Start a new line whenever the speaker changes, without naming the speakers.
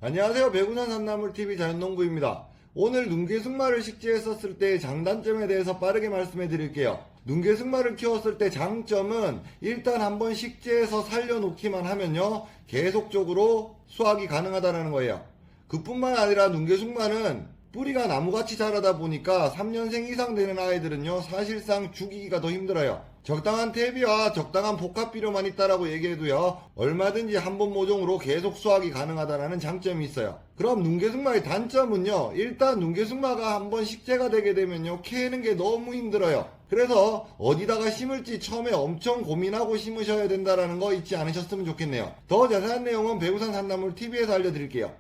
안녕하세요. 배구산 산나물TV 자연농부입니다. 오늘 눈개승마를 식재했었을 때의 장단점에 대해서 빠르게 말씀해 드릴게요. 눈개승마를 키웠을 때 장점은 일단 한번 식재해서 살려놓기만 하면요, 계속적으로 수확이 가능하다는 거예요. 그뿐만 아니라 눈개승마는 뿌리가 나무같이 자라다 보니까 3년생 이상 되는 아이들은요, 사실상 죽이기가 더 힘들어요. 적당한 퇴비와 적당한 복합비료만 있다라고 얘기해도요, 얼마든지 한 번 모종으로 계속 수확이 가능하다는 장점이 있어요. 그럼 눈개승마의 단점은요, 일단 눈개승마가 한번 식재가 되게 되면요, 캐는 게 너무 힘들어요. 그래서 어디다가 심을지 처음에 엄청 고민하고 심으셔야 된다는 거 잊지 않으셨으면 좋겠네요. 더 자세한 내용은 배구산 산나물TV에서 알려드릴게요.